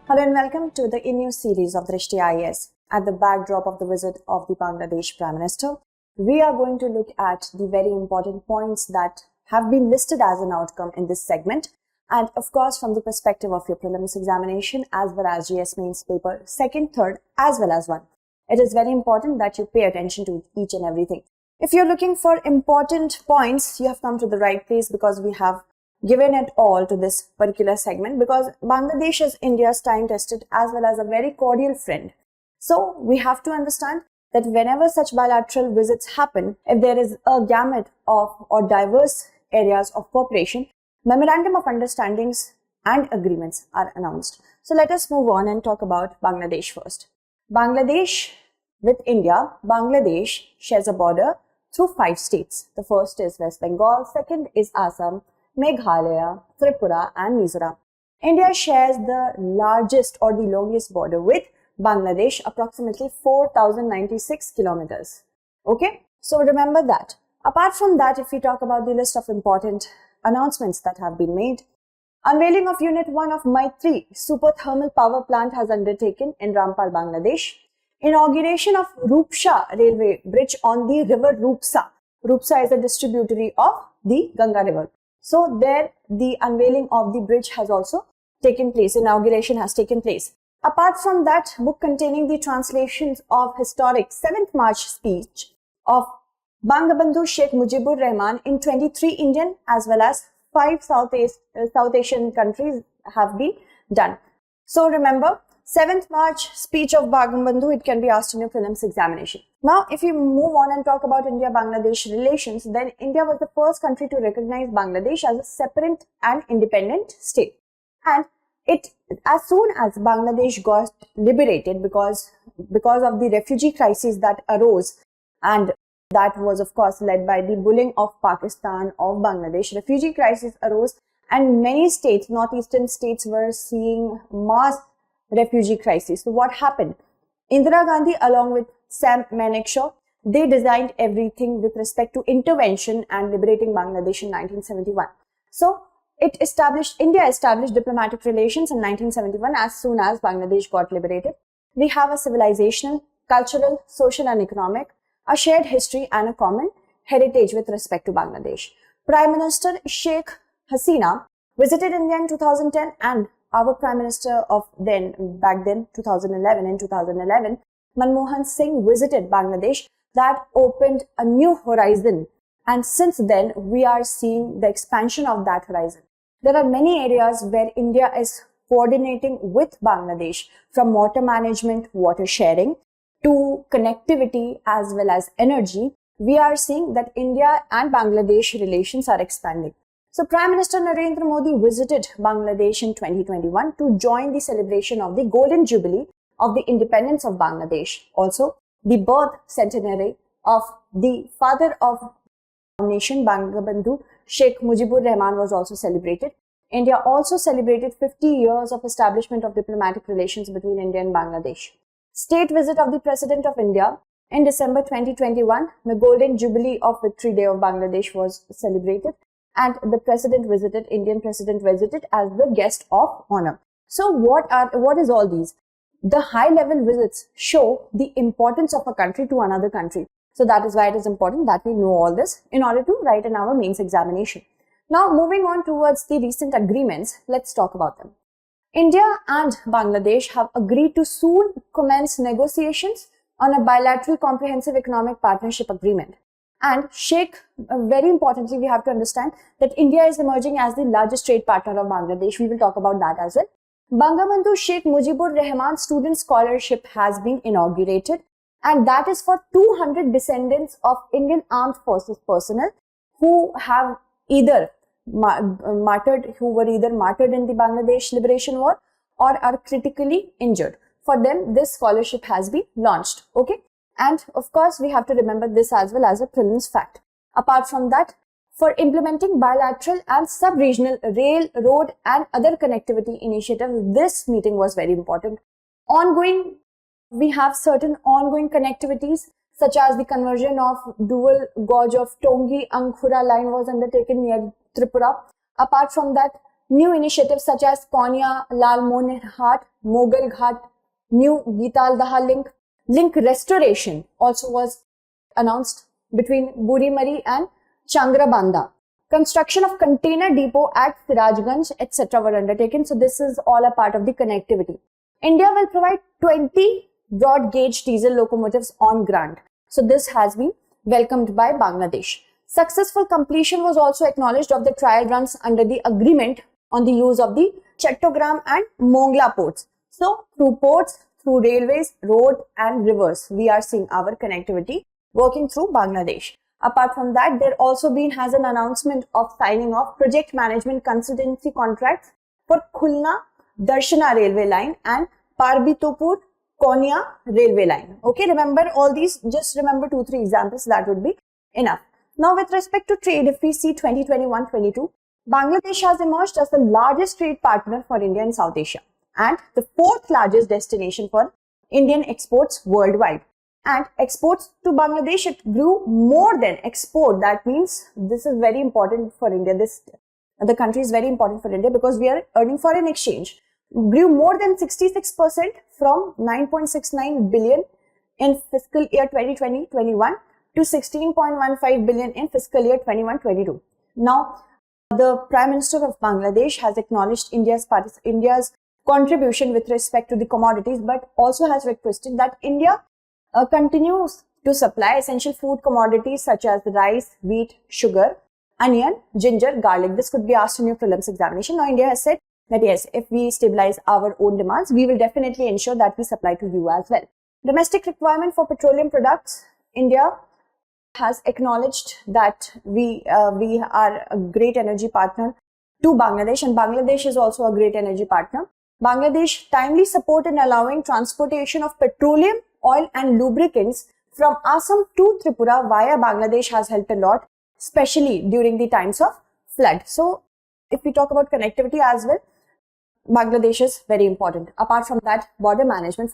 Hello and welcome to the new series of Drishti IAS. At the backdrop of the visit of the Bangladesh Prime Minister, we are going to look at the very important points that have been listed as an outcome in this segment, and of course from the perspective of your prelims examination as well as GS mains paper 2nd, 3rd as well as 1. It is very important that you pay attention to each and everything. If you're looking for important points, you have come to the right place because we have given it all to this particular segment, because Bangladesh is India's time-tested as well as a very cordial friend. So we have to understand that whenever such bilateral visits happen, if there is a gamut of or diverse areas of cooperation, memorandum of understandings and agreements are announced. So let us move on and talk about Bangladesh first. Bangladesh with India, Bangladesh shares a border through 5 states. The first is West Bengal, second is Assam, Meghalaya, Tripura and Mizoram. India shares the largest or the longest border with Bangladesh, approximately 4,096 kilometers. Okay, so remember that. Apart from that, if we talk about the list of important announcements that have been made, unveiling of Unit 1 of Maitri Super Thermal Power Plant has undertaken in Rampal, Bangladesh. Inauguration of Rupsa Railway Bridge on the river Rupsa. Rupsa is a distributary of the Ganga River. So there the unveiling of the bridge has also taken place, inauguration has taken place. Apart from that, book containing the translations of historic 7th March speech of Bangabandhu Sheikh Mujibur Rahman in 23 Indian as well as 5 South Asian countries have been done. So remember, 7th March speech of Bangabandhu, it can be asked in your prelims examination. Now, if you move on and talk about India-Bangladesh relations, then India was the first country to recognize Bangladesh as a separate and independent state. And as soon as Bangladesh got liberated because of the refugee crisis that arose, and that was of course led by the bullying of Pakistan of Bangladesh, refugee crisis arose and many states, northeastern states, were seeing mass refugee crisis. So what happened? Indira Gandhi along with Sam Manekshaw, they designed everything with respect to intervention and liberating Bangladesh in 1971. So India established diplomatic relations in 1971 as soon as Bangladesh got liberated. We have a civilizational, cultural, social and economic, a shared history and a common heritage with respect to Bangladesh. Prime Minister Sheikh Hasina visited India in 2010, and our Prime Minister of back then 2011, Manmohan Singh visited Bangladesh. That opened a new horizon, and since then we are seeing the expansion of that horizon. There are many areas where India is coordinating with Bangladesh, from water management, water sharing to connectivity as well as energy. We are seeing that India and Bangladesh relations are expanding. So Prime Minister Narendra Modi visited Bangladesh in 2021 to join the celebration of the Golden Jubilee of the independence of Bangladesh. Also, the birth centenary of the father of nation, Bangabandhu Sheikh Mujibur Rahman, was also celebrated. India also celebrated 50 years of establishment of diplomatic relations between India and Bangladesh. State visit of the President of India in December 2021, the Golden Jubilee of Victory Day of Bangladesh was celebrated, and the Indian President visited as the guest of honor. So what is all these? The high level visits show the importance of a country to another country. So that is why it is important that we know all this in order to write in our mains examination. Now moving on towards the recent agreements, let's talk about them. India and Bangladesh have agreed to soon commence negotiations on a bilateral comprehensive economic partnership agreement. And very importantly, we have to understand that India is emerging as the largest trade partner of Bangladesh. We will talk about that as well. Bangabandhu Sheikh Mujibur Rahman Student Scholarship has been inaugurated, and that is for 200 descendants of Indian Armed Forces personnel who have either martyred in the Bangladesh Liberation War or are critically injured. For them, this scholarship has been launched. Okay. And of course, we have to remember this as well as a prelims fact. Apart from that, for implementing bilateral and sub-regional rail, road and other connectivity initiatives, this meeting was very important. We have certain ongoing connectivities such as the conversion of dual gauge of Tongi-Ankhura line was undertaken near Tripura. Apart from that, New initiatives such as Konya, Lalmonhat, Mughal Ghat, New Geetaldaha link restoration also was announced between Burimari and Changrabanda. Construction of container depot at Sirajganj, etc. were undertaken. So this is all a part of the connectivity. India will provide 20 broad gauge diesel locomotives on grant. So this has been welcomed by Bangladesh. Successful completion was also acknowledged of the trial runs under the agreement on the use of the Chattogram and Mongla ports. So through ports, through railways, road and rivers, we are seeing our connectivity working through Bangladesh. Apart from that, there also has an announcement of signing of project management consultancy contracts for Khulna Darshana railway line and Parbitopur Konya railway line. Okay, remember all these, just remember 2-3 examples, that would be enough. Now with respect to trade, if we see 2021-22, Bangladesh has emerged as the largest trade partner for India in South Asia and the 4th largest destination for Indian exports worldwide. And exports to Bangladesh, it grew more than export. That means this is very important for India. The country is very important for India because we are earning foreign exchange. Grew more than 66% from 9.69 billion in fiscal year 2020-21 to 16.15 billion in fiscal year 21-22. Now, the Prime Minister of Bangladesh has acknowledged India's contribution with respect to the commodities, but also has requested that India continues to supply essential food commodities such as rice, wheat, sugar, onion, ginger, garlic. This could be asked in your prelims examination. Now, India has said that yes, if we stabilize our own demands, we will definitely ensure that we supply to you as well. Domestic requirement for petroleum products, India has acknowledged that we are a great energy partner to Bangladesh, and Bangladesh is also a great energy partner. Bangladesh timely support in allowing transportation of petroleum, oil and lubricants from Assam to Tripura via Bangladesh has helped a lot, especially during the times of flood. So if we talk about connectivity as well, Bangladesh is very important. Apart from that, border management,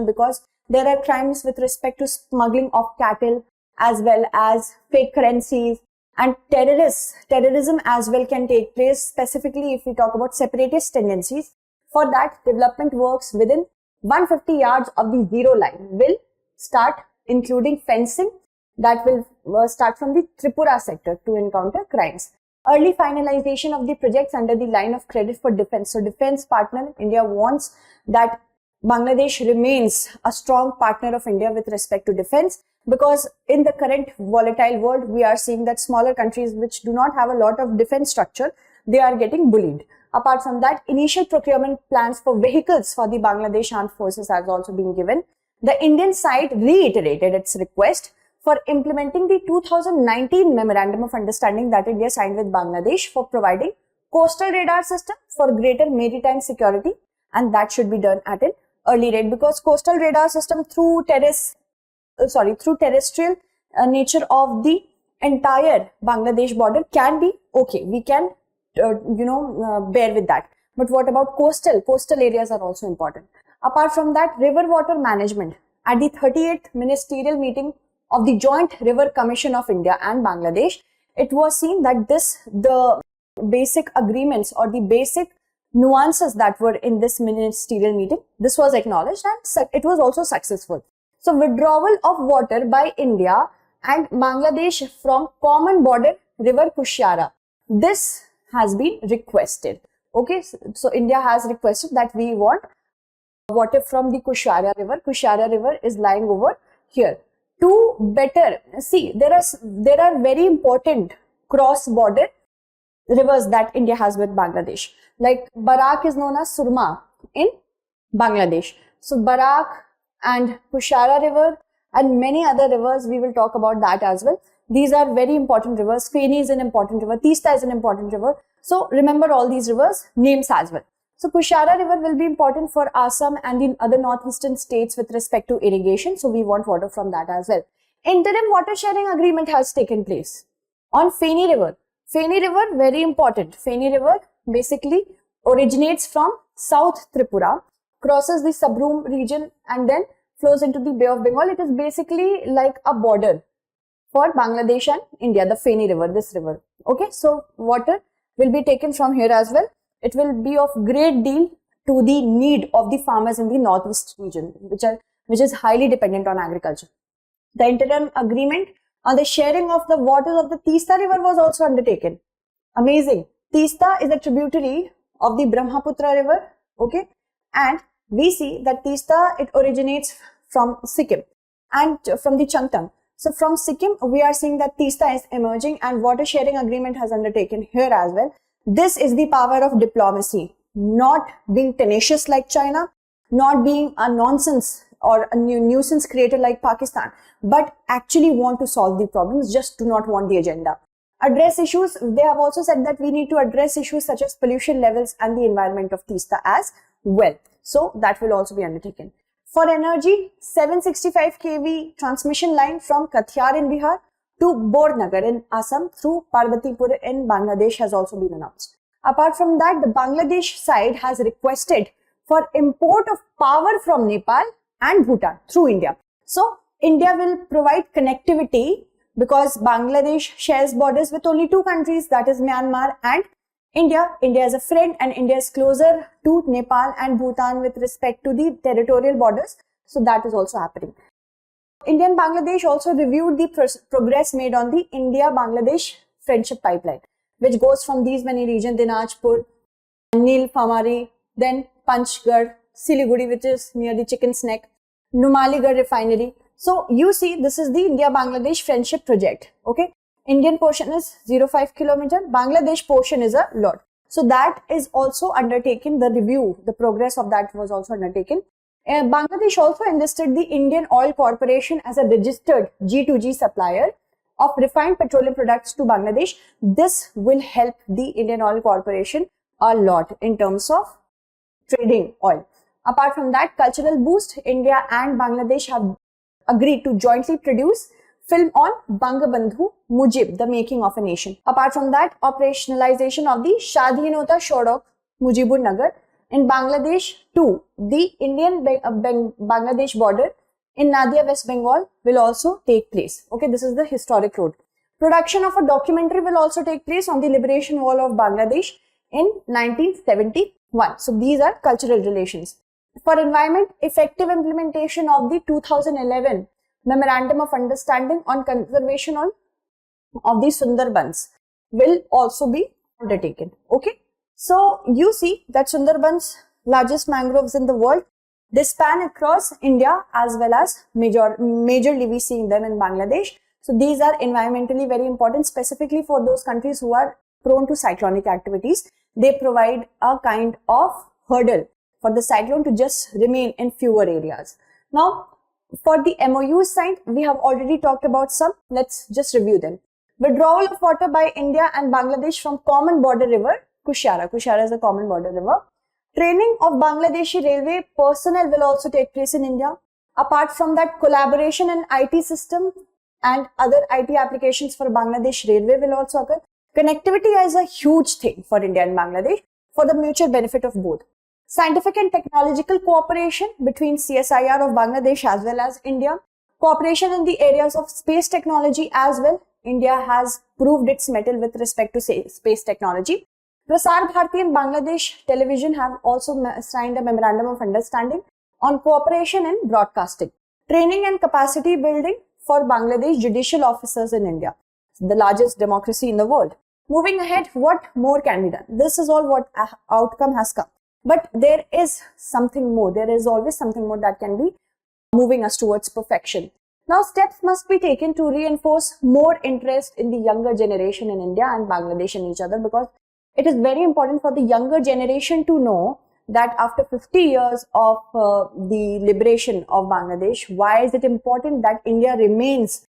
because there are crimes with respect to smuggling of cattle as well as fake currencies, and terrorism as well can take place, specifically if we talk about separatist tendencies. For that, development works within 150 yards of the zero line will start, including fencing that will start from the Tripura sector to encounter crimes. Early finalization of the projects under the line of credit for defense. So defense partner, India wants that Bangladesh remains a strong partner of India with respect to defense, because in the current volatile world, we are seeing that smaller countries which do not have a lot of defense structure, they are getting bullied. Apart from that, initial procurement plans for vehicles for the Bangladesh Armed Forces has also been given. The Indian side reiterated its request for implementing the 2019 Memorandum of Understanding that India signed with Bangladesh for providing coastal radar system for greater maritime security, and that should be done at an early rate, because coastal radar system through terrestrial nature of the entire Bangladesh border can be okay. We can bear with that. But what about coastal areas are also important. Apart from that, river water management. At the 38th ministerial meeting of the Joint River Commission of India and Bangladesh, it was seen that the basic agreements or the basic nuances that were in this ministerial meeting, this was acknowledged and it was also successful. So withdrawal of water by India and Bangladesh from common border river Kushiara, this has been requested. Okay, so India has requested that we want water from the Kushiara River. Kushiara River is lying over here. To better see, there are very important cross-border rivers that India has with Bangladesh. Like Barak is known as Surma in Bangladesh. So Barak and Kushiara River and many other rivers, we will talk about that as well. These are very important rivers. Feni is an important river. Teesta is an important river. So remember all these rivers, names as well. So Kushiara River will be important for Assam and the other northeastern states with respect to irrigation. So we want water from that as well. Interim water sharing agreement has taken place on Feni River. Feni River, very important. Feni River basically originates from South Tripura, crosses the Sabroom region and then flows into the Bay of Bengal. It is basically like a border for Bangladesh and India, the Feni River, this river. Okay, so water will be taken from here as well. It will be of great deal to the need of the farmers in the northeast region, which is highly dependent on agriculture. The interim agreement on the sharing of the waters of the Teesta river was also undertaken. Amazing. Teesta is a tributary of the Brahmaputra river, okay, and we see that Teesta, it originates from Sikkim and from the Changtang. So from Sikkim, we are seeing that Teesta is emerging and water sharing agreement has undertaken here as well. This is the power of diplomacy, not being tenacious like China, not being a nonsense or a nuisance creator like Pakistan, but actually want to solve the problems, just do not want the agenda. Address issues, they have also said that we need to address issues such as pollution levels and the environment of Teesta as well. So that will also be undertaken. For energy, 765 kV transmission line from Kathiar in Bihar to Bornagar in Assam through Parbatipur in Bangladesh has also been announced. Apart from that, the Bangladesh side has requested for import of power from Nepal and Bhutan through India. So India will provide connectivity because Bangladesh shares borders with only two countries, that is Myanmar and India. India is a friend and India is closer to Nepal and Bhutan with respect to the territorial borders. So that is also happening. India and Bangladesh also reviewed the progress made on the India-Bangladesh friendship pipeline, which goes from these many regions, Dinajpur, Nilphamari, then Panchgarh, Siliguri, which is near the Chicken's Neck, Numaligarh refinery. So you see, this is the India-Bangladesh friendship project, okay. Indian portion is 0.5 kilometer, Bangladesh portion is a lot. So that is also undertaken, the review, the progress of that was also undertaken. Bangladesh also enlisted the Indian Oil Corporation as a registered G2G supplier of refined petroleum products to Bangladesh. This will help the Indian Oil Corporation a lot in terms of trading oil. Apart from that, cultural boost, India and Bangladesh have agreed to jointly produce film on Bangabandhu Mujib, the making of a nation. Apart from that, operationalization of the Shadhinota Shodok Mujibur Nagar in Bangladesh to the Indian Bangladesh border in Nadia, West Bengal will also take place. Okay, this is the historic road. Production of a documentary will also take place on the liberation wall of Bangladesh in 1971. So these are cultural relations. For environment, effective implementation of the 2011 Memorandum of Understanding on Conservation of the Sundarbans will also be undertaken. Okay. So you see that Sundarbans, largest mangroves in the world, they span across India as well as majorly we see them in Bangladesh. So these are environmentally very important, specifically for those countries who are prone to cyclonic activities. They provide a kind of hurdle for the cyclone to just remain in fewer areas. Now, for the MOUs signed, we have already talked about some. Let's just review them. Withdrawal of water by India and Bangladesh from common border river, Kushiara. Kushiara is a common border river. Training of Bangladeshi railway personnel will also take place in India. Apart from that, collaboration in IT system and other IT applications for Bangladesh railway will also occur. Connectivity is a huge thing for India and Bangladesh for the mutual benefit of both. Scientific and technological cooperation between CSIR of Bangladesh as well as India. Cooperation in the areas of space technology as well. India has proved its mettle with respect to space technology. Prasar Bharati and Bangladesh Television have also signed a memorandum of understanding on cooperation in broadcasting. Training and capacity building for Bangladesh judicial officers in India, the largest democracy in the world. Moving ahead, what more can be done? This is all what outcome has come. But there is something more. There is always something more that can be moving us towards perfection. Now, steps must be taken to reinforce more interest in the younger generation in India and Bangladesh in each other, because it is very important for the younger generation to know that after 50 years of the liberation of Bangladesh, why is it important that India remains,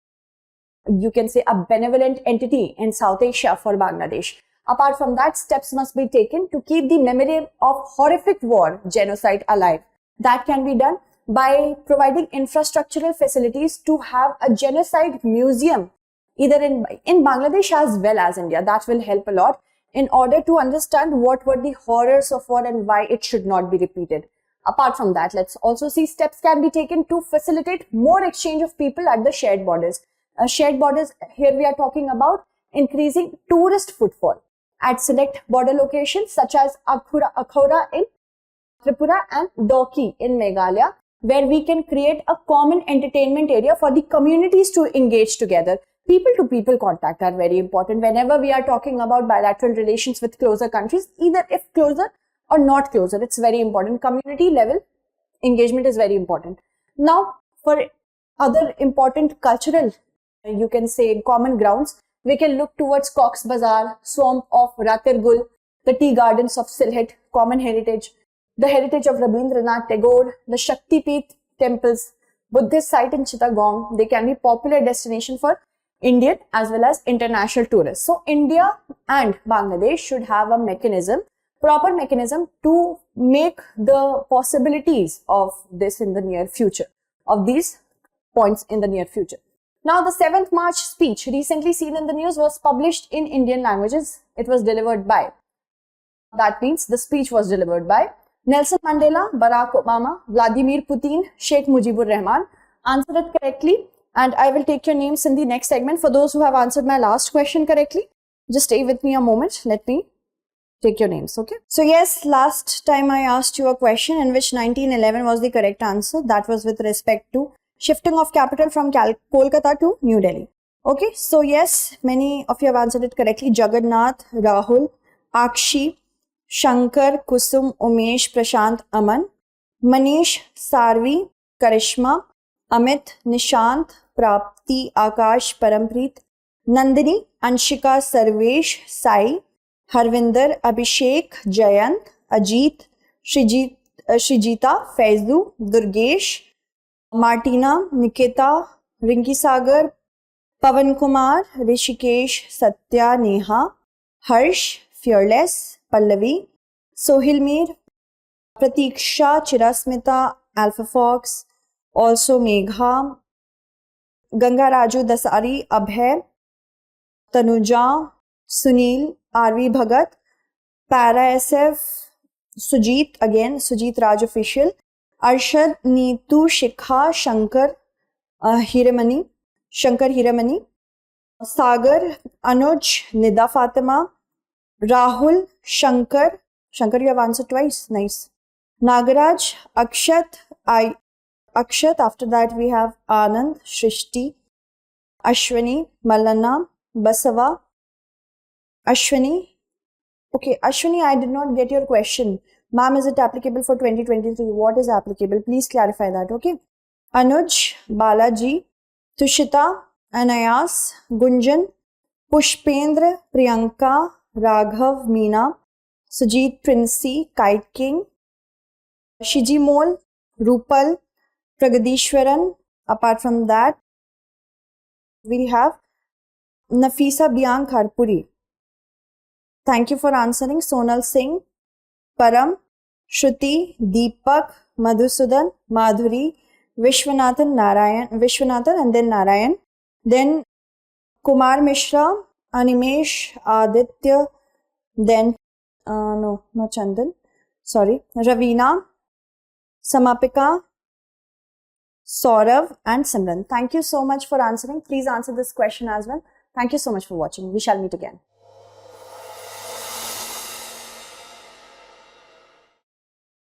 you can say, a benevolent entity in South Asia for Bangladesh. Apart from that, steps must be taken to keep the memory of horrific war, genocide alive. That can be done by providing infrastructural facilities to have a genocide museum, either in Bangladesh as well as India. That will help a lot in order to understand what were the horrors of war and why it should not be repeated. Apart from that, let's also see steps can be taken to facilitate more exchange of people at the shared borders. Shared borders, here we are talking about increasing tourist footfall at select border locations such as Akhora in Tripura and Doki in Meghalaya, where we can create a common entertainment area for the communities to engage together. People-to-people contact are very important whenever we are talking about bilateral relations with closer countries, either if closer or not closer. It's very important. Community level engagement is very important. Now, for other important cultural, you can say common grounds, we can look towards Cox's Bazar, Swamp of Ratirgul, the tea gardens of Sylhet, common heritage, the heritage of Rabindranath Tagore, the Shakti Peeth temples, Buddhist site in Chittagong. They can be popular destination for Indian as well as international tourists. So India and Bangladesh should have a mechanism, proper mechanism to make the possibilities of this in the near future, of these points in the near future. Now, the 7th March speech recently seen in the news was published in Indian languages. It was delivered by, that means the speech was delivered by Nelson Mandela, Barack Obama, Vladimir Putin, Sheikh Mujibur Rahman. Answer it correctly and I will take your names in the next segment. For those who have answered my last question correctly, just stay with me a moment. Let me take your names, okay? So yes, last time I asked you a question in which 1911 was the correct answer. That was with respect to shifting of capital from Kolkata to New Delhi. Okay, so yes, many of you have answered it correctly. Jagannath, Rahul, Akshi, Shankar, Kusum, Umesh, Prashant, Aman, Manish, Sarvi, Karishma, Amit, Nishant, Prapti, Akash, Parampreet, Nandini, Anshika, Sarvesh, Sai, Harvinder, Abhishek, Jayant, Ajit, Shrijita, Faizu, Durgesh, Martina, Nikita, Rinki Sagar, Pavan Kumar, Rishikesh, Satya, Neha, Harsh, Fearless, Pallavi, Sohil Mir, Pratiksha, Chirasmita, Alpha Fox, also Megha, Ganga Raju Dasari, Abhay, Tanuja, Sunil, RV Bhagat, Para SF, Sujit, again Sujit Raj official, Arshad, Neetu, Shikha, Shankar Hiramani, Sagar, Anuj, Nida Fatima, Rahul, Shankar, you have answered twice, nice. Nagaraj, Akshat, after that we have Anand, Shrishti, Ashwani, Malana, Basava, Ashwani. Okay, Ashwani, I did not get your question. Ma'am, is it applicable for 2023? What is applicable? Please clarify that, okay? Anuj, Balaji, Tushita, Anayas, Gunjan, Pushpendra, Priyanka, Raghav, Meena, Sujit, Princey, Kite King, Shijimol, Rupal, Pragadishwaran. Apart from that, we have Nafisa Bianc Harpuri. Thank you for answering. Sonal Singh, Param, Shruti, Deepak, Madhusudan, Madhuri, Vishwanathan, and then Narayan. Then Kumar Mishra, Animesh, Aditya, then no, not Chandan, sorry, Ravina, Samapika, Saurav and Simran. Thank you so much for answering. Please answer this question as well. Thank you so much for watching. We shall meet again.